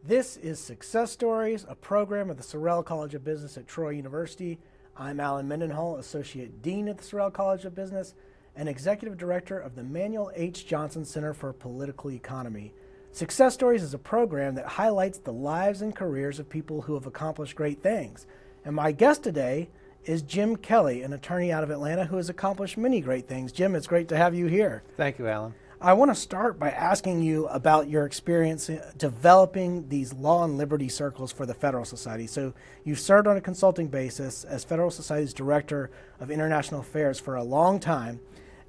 This is Success Stories, a program of the Sorrell College of Business at Troy University. I'm Alan Mendenhall, Associate Dean at the Sorrell College of Business and Executive Director of the Manuel H. Johnson Center for Political Economy. Success Stories is a program that highlights the lives and careers of people who have accomplished great things. And my guest today is Jim Kelly, an attorney out of Atlanta who has accomplished many great things. Jim, it's great to have you here. Thank you, Alan. I want to start by asking you about your experience developing these law and liberty circles for the Federal Society. So you've served on a consulting basis as Federal Society's Director of International Affairs for a long time,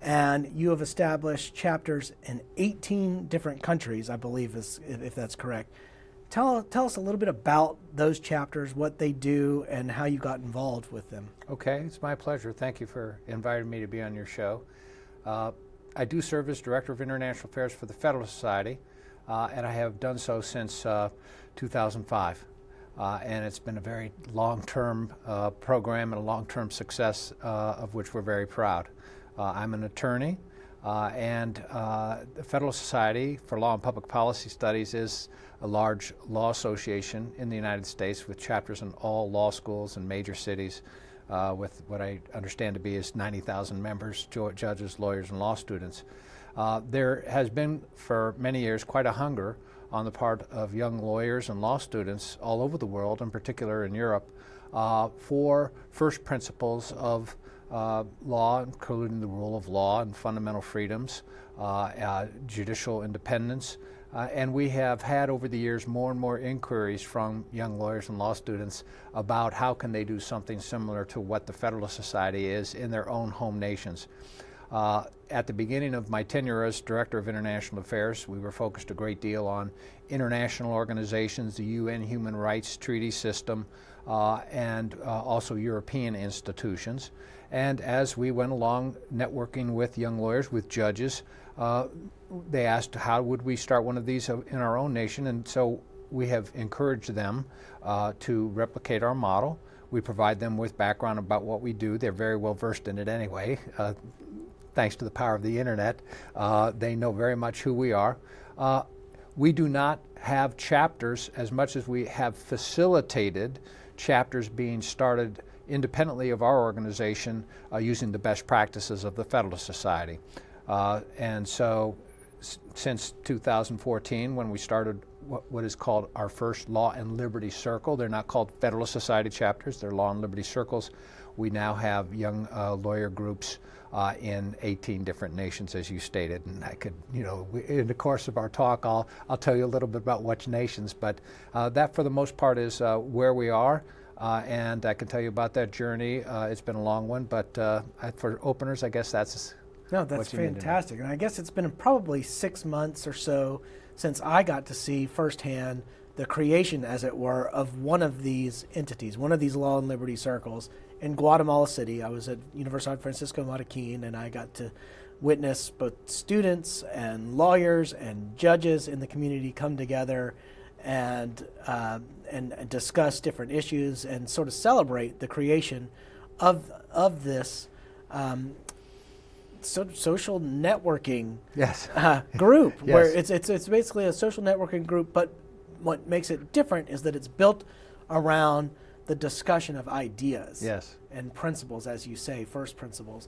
and you have established chapters in 18 different countries, I believe, if that's correct. Tell us a little bit about those chapters, what they do, and how you got involved with them. Okay, it's my pleasure. Thank you for inviting me to be on your show. I do serve as Director of International Affairs for the Federal Society, and I have done so since 2005. And it's been a very long-term program and a long-term success of which we're very proud. I'm an attorney, and the Federal Society for Law and Public Policy Studies is a large law association in the United States with chapters in all law schools and major cities. With what I understand to be is 90,000 members, judges, lawyers, and law students. There has been for many years quite a hunger on the part of young lawyers and law students all over the world, in particular in Europe, for first principles of law, including the rule of law and fundamental freedoms, judicial independence. And we have had over the years more and more inquiries from young lawyers and law students about how can they do something similar to what the Federalist Society is in their own home nations. At the beginning of my tenure as Director of International Affairs, we were focused a great deal on international organizations, the UN Human Rights Treaty system, and also European institutions. And as we went along networking with young lawyers, with judges, they asked how would we start one of these in our own nation, and so we have encouraged them to replicate our model. We provide them with background about what we do. They're very well versed in it anyway, thanks to the power of the internet. They know very much who we are. We do not have chapters as much as we have facilitated chapters being started independently of our organization using the best practices of the Federalist Society. And so since 2014, when we started what is called our first Law and Liberty Circle, they're not called Federalist Society chapters, they're Law and Liberty Circles. We now have young lawyer groups in 18 different nations, as you stated. And I could, in the course of our talk, I'll tell you a little bit about which nations, but that for the most part is where we are. And I can tell you about that journey. It's been a long one, but for openers, I guess that's fantastic. And I guess it's been probably 6 months or so since I got to see firsthand the creation, as it were, of one of these entities, one of these Law and Liberty Circles in Guatemala City. I was at Universidad Francisco Marroquín, and I got to witness both students and lawyers and judges in the community come together and discuss different issues and sort of celebrate the creation of this social networking group, Yes. where it's basically a social networking group, but what makes it different is that it's built around the discussion of ideas and principles, as you say, first principles.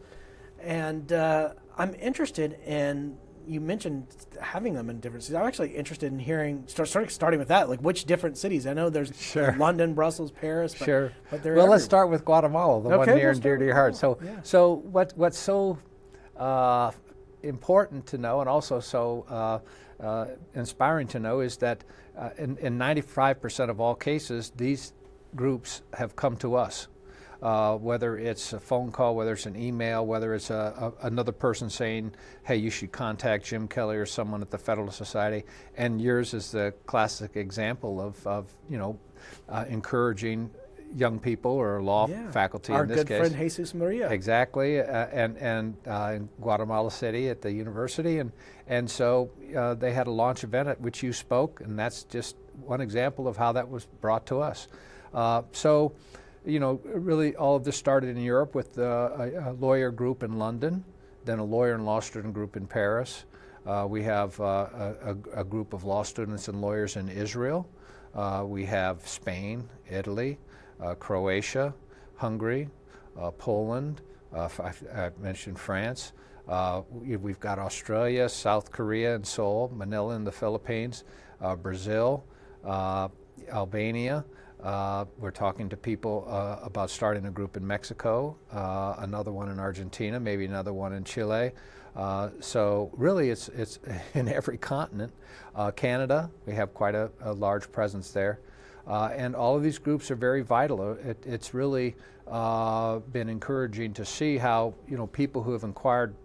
And I'm interested in, you mentioned having them in different cities. I'm actually interested in hearing, starting with that, like which different cities. I know there's London, Brussels, Paris, but they're everywhere. Let's start with Guatemala, the one near and dear to your heart. So what's so important to know, and also so inspiring to know, is that in 95% of all cases, these groups have come to us. Whether it's a phone call, whether it's an email, whether it's another person saying, hey, you should contact Jim Kelly or someone at the Federalist Society. And yours is the classic example of encouraging young people or law faculty Our in this case. Our good friend Jesus Maria. Exactly, and in Guatemala City at the university. And so they had a launch event at which you spoke, and that's just one example of how that was brought to us. Really all of this started in Europe with a lawyer group in London, then a lawyer and law student group in Paris. We have a group of law students and lawyers in Israel. We have Spain, Italy, Croatia, Hungary, Poland, I mentioned France. We've got Australia, South Korea in Seoul, Manila in the Philippines, Brazil, Albania. We're talking to people about starting a group in Mexico, another one in Argentina, maybe another one in Chile. So really it's in every continent. Canada, we have quite a large presence there. And all of these groups are very vital. It's really been encouraging to see how, people who have inquired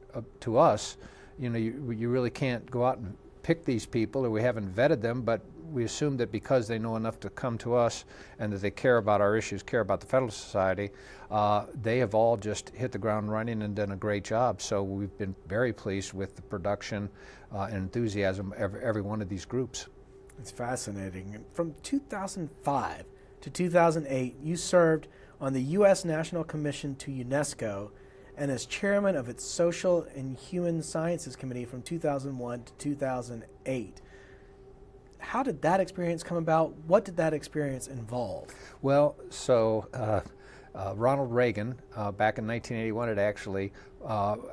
to us, you really can't go out and pick these people, or we haven't vetted them, but we assume that because they know enough to come to us and that they care about our issues, care about the Federalist Society, they have all just hit the ground running and done a great job. So we've been very pleased with the production and enthusiasm of every one of these groups. It's fascinating. From 2005 to 2008, you served on the U.S. National Commission to UNESCO and as chairman of its Social and Human Sciences Committee from 2001 to 2008. How did that experience come about? What did that experience involve? Well, so Ronald Reagan, back in 1981, had actually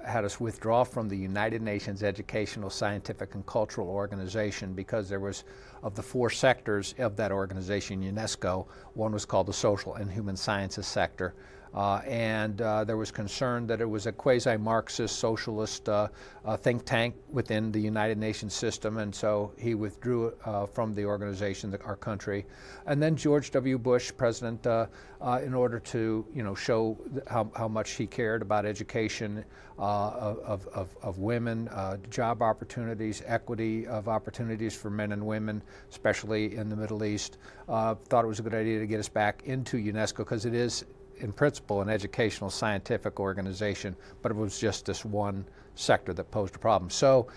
had us withdraw from the United Nations Educational, Scientific, and Cultural Organization because there was, of the 4 sectors of that organization, UNESCO, one was called the Social and Human Sciences sector. And there was concern that it was a quasi-Marxist socialist think tank within the United Nations system, and so he withdrew from the organization, our country. And then George W. Bush, president, in order to show how much he cared about education of women, job opportunities, equity of opportunities for men and women, especially in the Middle East, thought it was a good idea to get us back into UNESCO because it is, in principle, an educational scientific organization, but it was just this one sector that posed a problem. So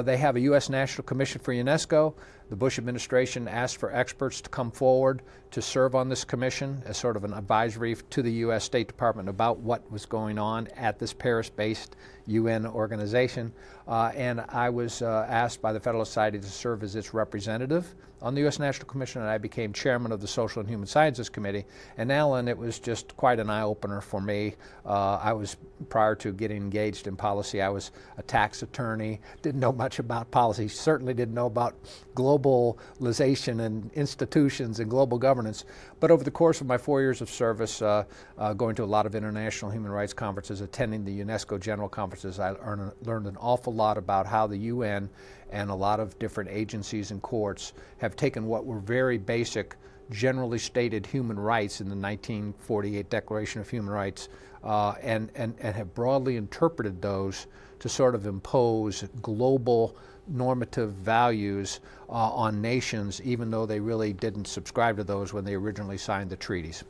they have a U.S. National Commission for UNESCO. The Bush administration asked for experts to come forward to serve on this commission as sort of an advisory to the U.S. State Department about what was going on at this Paris-based UN organization. And I was asked by the Federalist Society to serve as its representative on the U.S. National Commission, and I became chairman of the Social and Human Sciences Committee. And Alan, it was just quite an eye-opener for me. I was, prior to getting engaged in policy, I was a tax attorney, didn't know much about policy, certainly didn't know about globalization and institutions and global governance. But over the course of my 4 years of service, going to a lot of international human rights conferences, attending the UNESCO General Conferences, I learned an awful lot about how the UN and a lot of different agencies and courts have taken what were very basic, generally stated human rights in the 1948 Declaration of Human Rights and have broadly interpreted those to sort of impose global normative values on nations, even though they really didn't subscribe to those when they originally signed the treaties.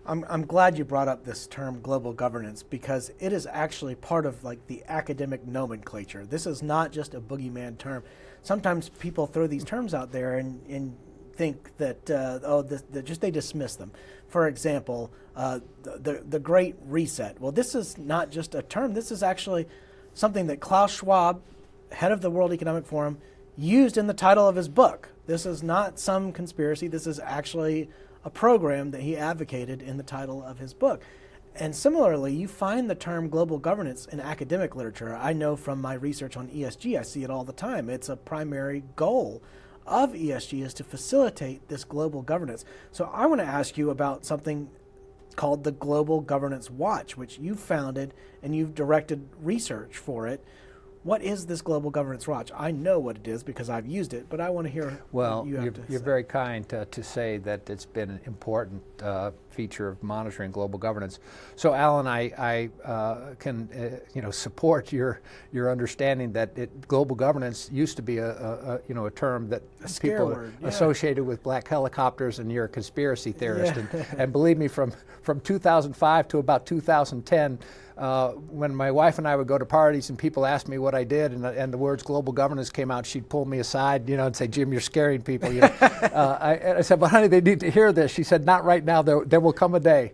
I'm glad you brought up this term global governance because it is actually part of like the academic nomenclature. This is not just a boogeyman term. Sometimes people throw these terms out there and think that they dismiss them. For example, the Great Reset. Well, this is not just a term. This is actually something that Klaus Schwab, head of the World Economic Forum, used in the title of his book. This is not some conspiracy. This is actually a program that he advocated in the title of his book. And similarly, you find the term global governance in academic literature. I know from my research on ESG, I see it all the time. It's a primary goal of ESG is to facilitate this global governance. So I want to ask you about something called the Global Governance Watch, which you founded and you've directed research for it. What is this Global Governance Watch? I know what it is because I've used it, but I want to hear what you have to say. You're very kind to say that it's been an important feature of monitoring global governance. So, Alan, I can support your understanding that global governance used to be a term that people associated with black helicopters, and you're a conspiracy theorist. Yeah. And believe me, from 2005 to about 2010. When my wife and I would go to parties and people asked me what I did and the words global governance came out, she'd pull me aside, and say, "Jim, you're scaring people." I said, "But honey, they need to hear this." She said, "Not right now. There will come a day."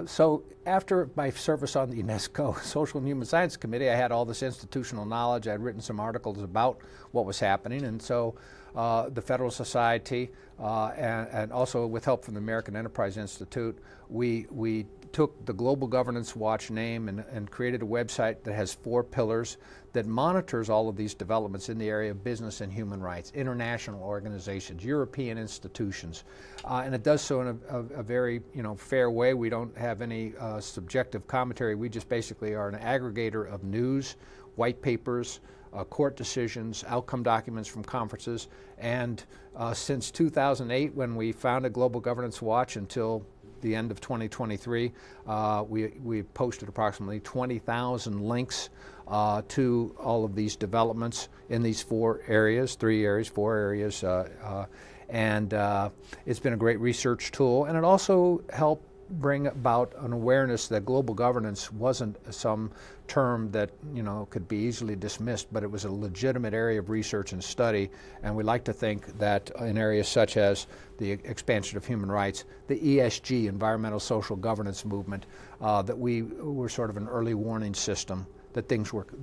So after my service on the UNESCO Social and Human Sciences Committee, I had all this institutional knowledge. I had written some articles about what was happening, and so the Federal Society, and also with help from the American Enterprise Institute, we took the Global Governance Watch name and created a website that has 4 pillars that monitors all of these developments in the area of business and human rights, international organizations, European institutions, and it does so in a very fair way. We don't have any subjective commentary. We just basically are an aggregator of news, white papers, court decisions, outcome documents from conferences, and since 2008, when we founded Global Governance Watch, until the end of 2023, we posted approximately 20,000 links to all of these developments in these 4 areas, and it's been a great research tool, and it also helped bring about an awareness that global governance wasn't some term that could be easily dismissed, but it was a legitimate area of research and study. And we like to think that in areas such as the expansion of human rights, the ESG, environmental social governance movement, that we were sort of an early warning system that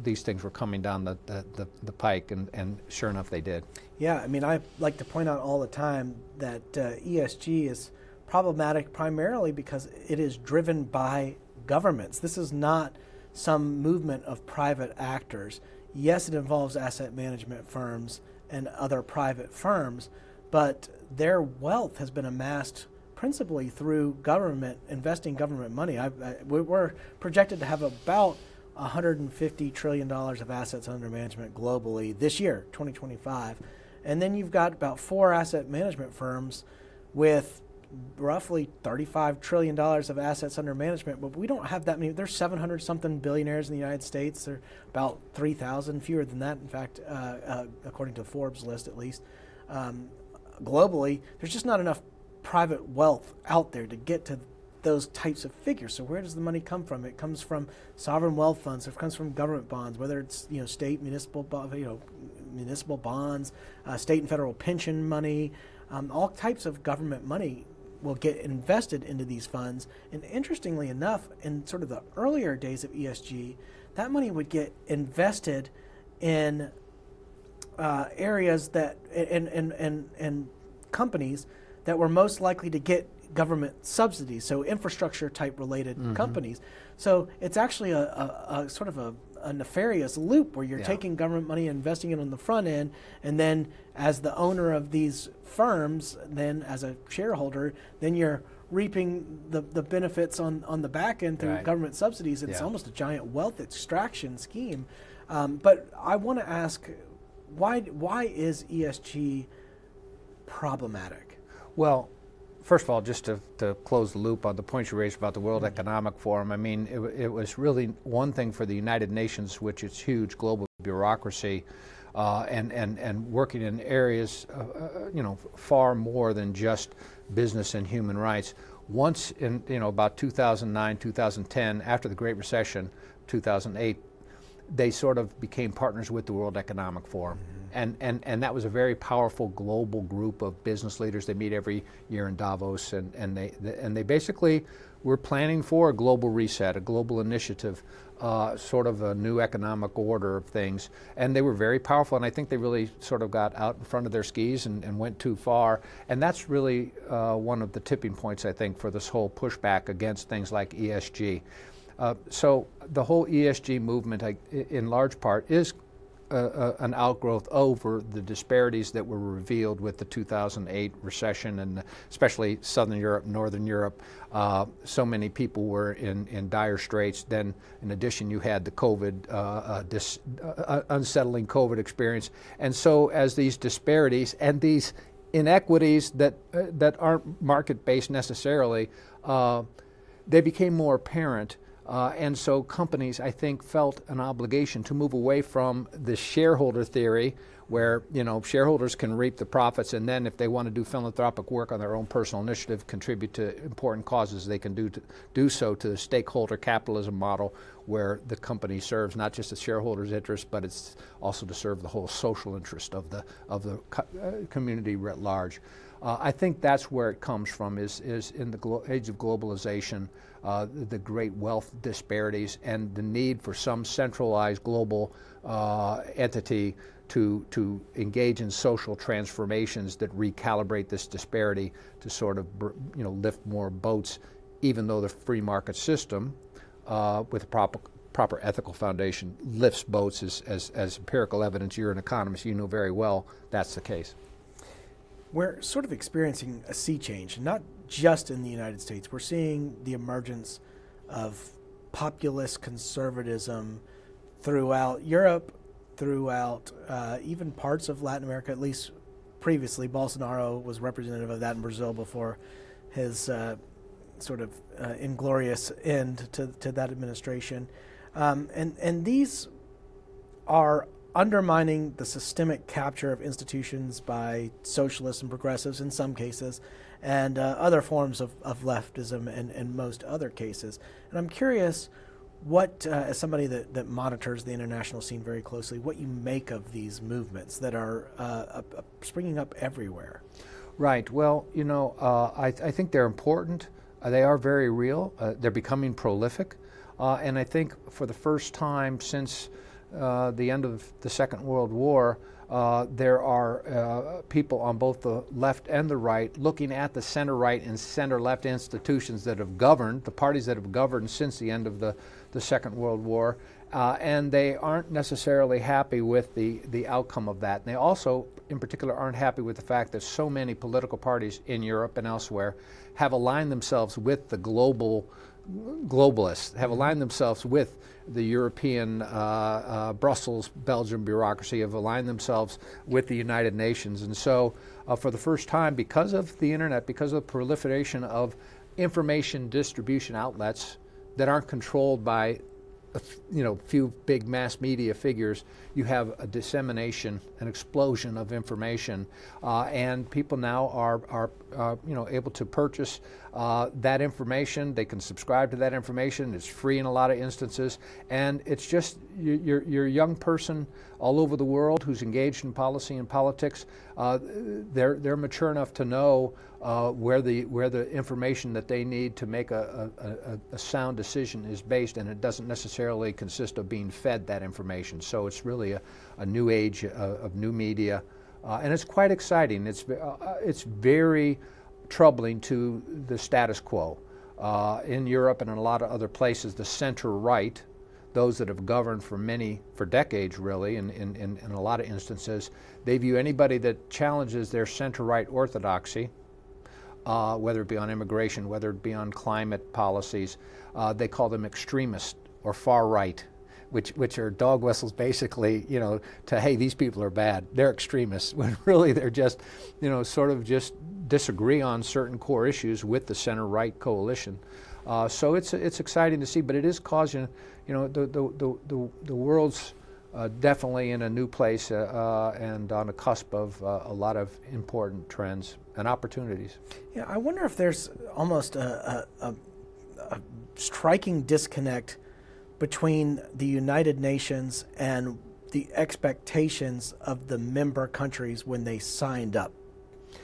these things were coming down the pike, and sure enough they did. Yeah, I mean, I like to point out all the time that ESG is problematic primarily because it is driven by governments. This is not some movement of private actors. Yes, it involves asset management firms and other private firms, but their wealth has been amassed principally through government, investing government money. We're projected to have about $150 trillion of assets under management globally this year, 2025. And then you've got about 4 asset management firms with roughly $35 trillion of assets under management, but we don't have that many. There's 700 something billionaires in the United States. There are about 3,000, fewer than that, in fact, according to Forbes list at least. Globally, there's just not enough private wealth out there to get to those types of figures. So where does the money come from? It comes from sovereign wealth funds. It comes from government bonds, whether it's state, municipal bonds, state and federal pension money, all types of government money will get invested into these funds. And interestingly enough, in sort of the earlier days of ESG, that money would get invested in areas that and companies that were most likely to get government subsidies, so infrastructure type related companies. So it's actually a sort of a nefarious loop where you're taking government money and investing it on the front end, and then as the owner of these firms, then as a shareholder, then you're reaping the benefits on the back end through government subsidies. It's almost a giant wealth extraction scheme. But I want to ask, why is ESG problematic? Well, first of all, just to close the loop on the points you raised about the World Economic Forum, I mean, it was really one thing for the United Nations, which is huge global bureaucracy, and working in areas, far more than just business and human rights. Once in, about 2009, 2010, after the Great Recession, 2008, they sort of became partners with the World Economic Forum. And that was a very powerful global group of business leaders. They meet every year in Davos, and they basically were planning for a global reset, a global initiative, sort of a new economic order of things. And they were very powerful, and I think they really sort of got out in front of their skis and went too far. And that's really one of the tipping points, I think, for this whole pushback against things like ESG. So the whole ESG movement, in large part, is an outgrowth over the disparities that were revealed with the 2008 recession, and especially Southern Europe, Northern Europe. So many people were in dire straits. Then, in addition, you had the COVID, unsettling COVID experience. And so as these disparities and these inequities that aren't market-based necessarily, they became more apparent. And so companies, I think, felt an obligation to move away from the shareholder theory where, shareholders can reap the profits, and then if they want to do philanthropic work on their own personal initiative, contribute to important causes, they can do so, to the stakeholder capitalism model where the company serves not just the shareholders' interest, but it's also to serve the whole social interest of the community writ large. I think that's where it comes from, is in the age of globalization, the great wealth disparities and the need for some centralized global entity to engage in social transformations that recalibrate this disparity to sort of lift more boats, even though the free market system with a proper ethical foundation lifts boats as empirical evidence. You're an economist, you know very well that's the case. We're sort of experiencing a sea change, not just in the United States. We're seeing the emergence of populist conservatism throughout Europe, throughout even parts of Latin America, at least previously. Bolsonaro was representative of that in Brazil before his sort of inglorious end to that administration. And these are undermining the systemic capture of institutions by socialists and progressives in some cases, and other forms of leftism in most other cases. And I'm curious what, as somebody that monitors the international scene very closely, what you make of these movements that are springing up everywhere. Right. Well, I think they're important. They are very real. They're becoming prolific. And I think for the first time since the end of the Second World War, there are people on both the left and the right looking at the center-right and center-left institutions that have governed, the parties that have governed since the end of the Second World War, and they aren't necessarily happy with the outcome of that. And they also, in particular, aren't happy with the fact that so many political parties in Europe and elsewhere have aligned themselves with the globalists, have aligned themselves with the European, Brussels, Belgium bureaucracy, have aligned themselves with the United Nations. And so for the first time, because of the internet, because of the proliferation of information distribution outlets that aren't controlled by few big mass media figures, you have a dissemination, an explosion of information, and people now are able to purchase that information. They can subscribe to that information. It's free in a lot of instances, and it's just you're a young person all over the world who's engaged in policy and politics. They're mature enough to know where the information that they need to make a sound decision is based, and it doesn't necessarily consist of being fed that information. So it's really a new age of new media, and it's quite exciting. It's very troubling to the status quo in Europe and in a lot of other places. The center-right, those that have governed for decades really, in a lot of instances, they view anybody that challenges their center-right orthodoxy, whether it be on immigration, whether it be on climate policies, they call them extremist or far right, which are dog whistles basically, to, hey, these people are bad, they're extremists, when really they're just, sort of just disagree on certain core issues with the center-right coalition. So it's exciting to see, but it is causing, the world's definitely in a new place and on the cusp of a lot of important trends and opportunities. Yeah, I wonder if there's almost a striking disconnect between the United Nations and the expectations of the member countries when they signed up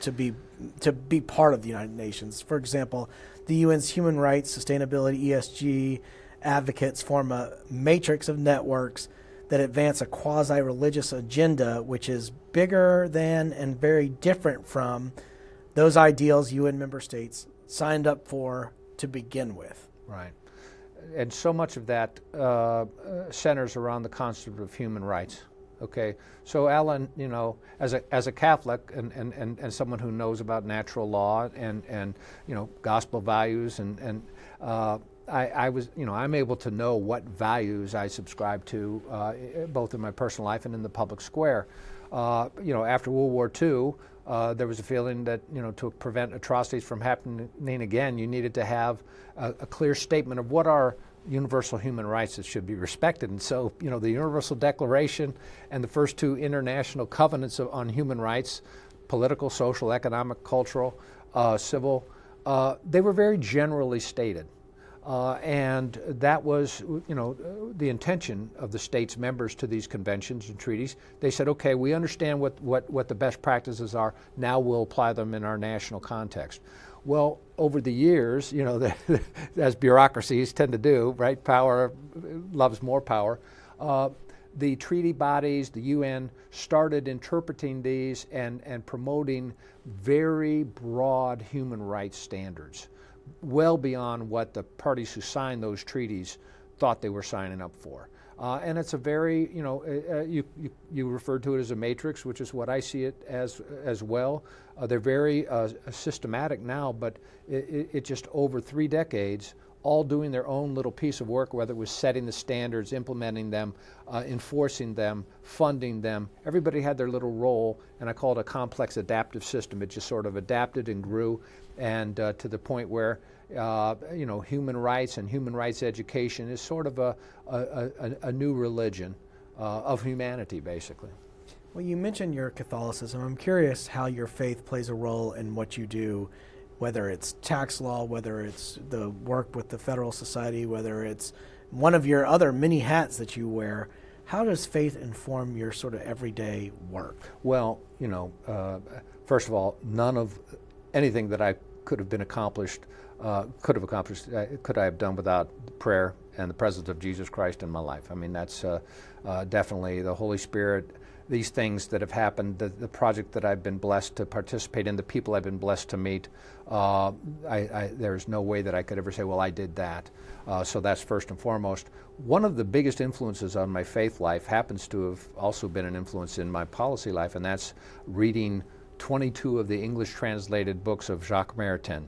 to be part of the United Nations. For example, the UN's human rights, sustainability, ESG advocates form a matrix of networks that advance a quasi-religious agenda, which is bigger than and very different from those ideals UN member states signed up for to begin with. Right. And so much of that centers around the concept of human rights. Okay, so Alan, as a Catholic and someone who knows about natural law and gospel values and I was, I'm able to know what values I subscribe to, both in my personal life and in the public square. After World War II, there was a feeling that, to prevent atrocities from happening again, you needed to have a clear statement of what are universal human rights that should be respected. And so, the Universal Declaration and the first two international covenants on human rights, political, social, economic, cultural, civil, they were very generally stated. And that was, the intention of the states members to these conventions and treaties. They said, okay, we understand what the best practices are. Now we'll apply them in our national context. Well, over the years, as bureaucracies tend to do, right? Power loves more power. The treaty bodies, the UN, started interpreting these and promoting very broad human rights standards, well beyond what the parties who signed those treaties thought they were signing up for. And it's a very, you referred to it as a matrix, which is what I see it as well. They're very systematic now, but it just over 3 decades, all doing their own little piece of work, whether it was setting the standards, implementing them, enforcing them, funding them. Everybody had their little role, and I call it a complex adaptive system. It just sort of adapted and grew, and to the point where human rights and human rights education is sort of a new religion of humanity, basically. Well, you mentioned your Catholicism. I'm curious how your faith plays a role in what you do, whether it's tax law, whether it's the work with the Federal Society, whether it's one of your other many hats that you wear. How does faith inform your sort of everyday work? Well, first of all, none of anything that I could have could I have done without prayer and the presence of Jesus Christ in my life. I mean, that's definitely the Holy Spirit. These things that have happened, the project that I've been blessed to participate in, the people I've been blessed to meet, there's no way that I could ever say, well, I did that. So that's first and foremost. One of the biggest influences on my faith life happens to have also been an influence in my policy life, and that's reading 22 of the English translated books of Jacques Maritain.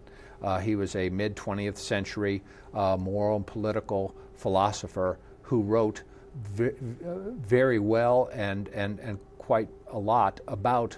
He was a mid-20th century moral and political philosopher who wrote very well and quite a lot about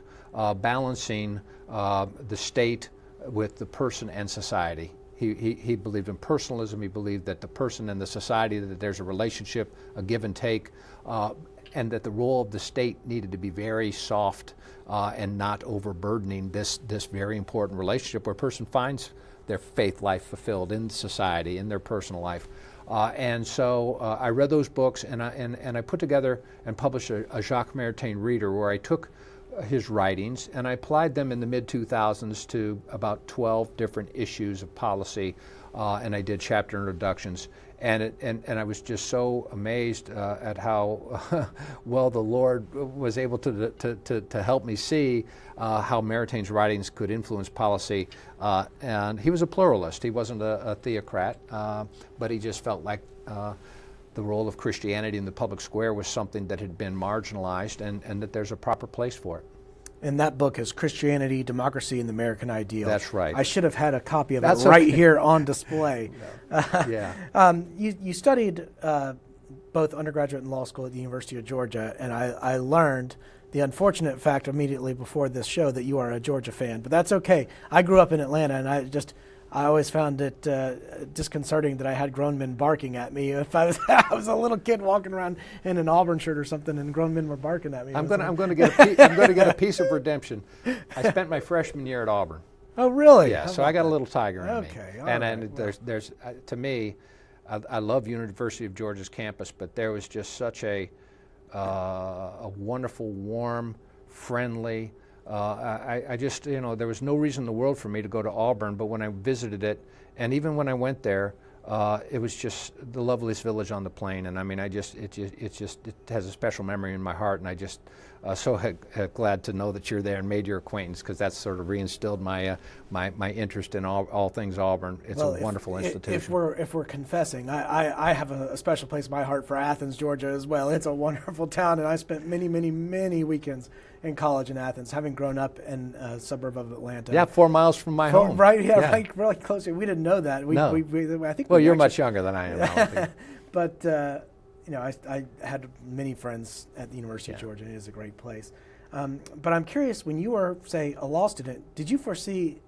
balancing the state with the person and society. He believed in personalism. He believed that the person and the society, that there's a relationship, a give and take, and that the role of the state needed to be very soft and not overburdening this very important relationship where a person finds their faith life fulfilled in society, in their personal life. And so I read those books, and I put together and published a Jacques Maritain Reader, where I took his writings and I applied them in the mid-2000s to about 12 different issues of policy, and I did chapter introductions. And I was just so amazed at how well the Lord was able to help me see how Maritain's writings could influence policy. And he was a pluralist. He wasn't a theocrat, but he just felt like the role of Christianity in the public square was something that had been marginalized, and that there's a proper place for it. And that book is Christianity, Democracy, and the American Ideal. That's right. I should have had a copy of it right here on display. Yeah. You studied both undergraduate and law school at the University of Georgia, and I learned the unfortunate fact immediately before this show that you are a Georgia fan. But that's okay. I grew up in Atlanta, and I always found it disconcerting that I had grown men barking at me. If I was a little kid walking around in an Auburn shirt or something, and grown men were barking at me. I'm going to get a piece of redemption. I spent my freshman year at Auburn. Oh, really? Yeah. So I got a little tiger in me. Okay. And there's to me, I love University of Georgia's campus, but there was just such a wonderful, warm, friendly. I just, there was no reason in the world for me to go to Auburn, but when I visited it, and even when I went there, it was just the loveliest village on the plain. And I mean, it has a special memory in my heart, and I just so glad to know that you're there and made your acquaintance, because that's sort of reinstilled my my interest in all things Auburn. It's a wonderful institution. If we're confessing, I have a special place in my heart for Athens, Georgia as well. It's a wonderful town, and I spent many weekends in college in Athens, having grown up in a suburb of Atlanta. Yeah, 4 miles from my home. Right, right, really close. We didn't know that. No. I think. Well, you're much younger than I am. But I had many friends at the University of Georgia. It is a great place. But I'm curious, when you were, say, a law student, did you foresee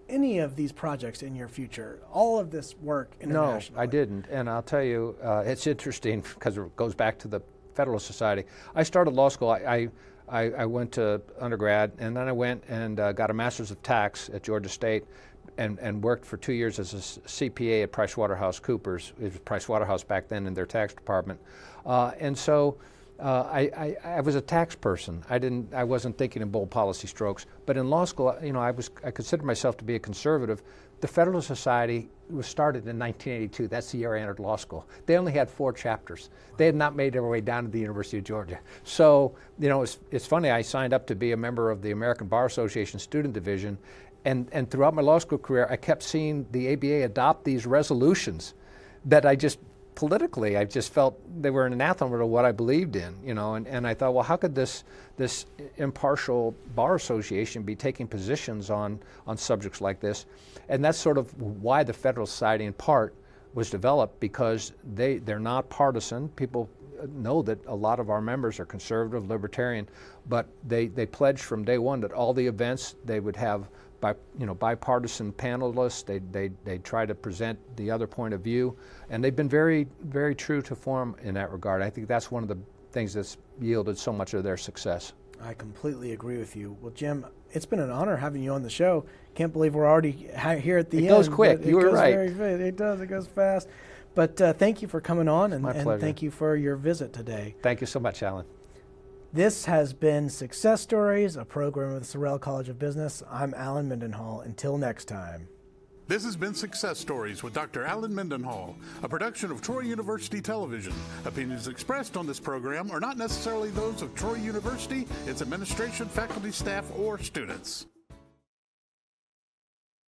any of these projects in your future? All of this work internationally? No, I didn't. And I'll tell you, it's interesting because it goes back to the Federalist Society. I started law school. I went to undergrad, and then I went and got a master's of tax at Georgia State, and worked for 2 years as a CPA at PricewaterhouseCoopers. It was Pricewaterhouse back then in their tax department. And so I was a tax person. I wasn't thinking in bold policy strokes. But in law school, I considered myself to be a conservative. The Federalist Society was started in 1982. That's the year I entered law school. They only had 4 chapters. They had not made their way down to the University of Georgia. So, it's funny, I signed up to be a member of the American Bar Association Student Division, and throughout my law school career, I kept seeing the ABA adopt these resolutions that I just felt they were an anathema to what I believed in, and I thought, well, how could this impartial bar association be taking positions on subjects like this? And that's sort of why the Federal Society in part was developed, because they're not partisan. People know that a lot of our members are conservative, libertarian, but they pledged from day one that all the events they would have bipartisan panelists. They try to present the other point of view, and they've been very, very true to form in that regard. I think that's one of the things that's yielded so much of their success. I completely agree with you. Well, Jim, it's been an honor having you on the show. Can't believe we're already here at the end. It goes quick. You were right. It does. It goes fast. But thank you for coming on, and thank you for your visit today. Thank you so much, Alan. This has been Success Stories, a program of the Sorrell College of Business. I'm Alan Mendenhall. Until next time. This has been Success Stories with Dr. Alan Mendenhall, a production of Troy University Television. Opinions expressed on this program are not necessarily those of Troy University, its administration, faculty, staff, or students.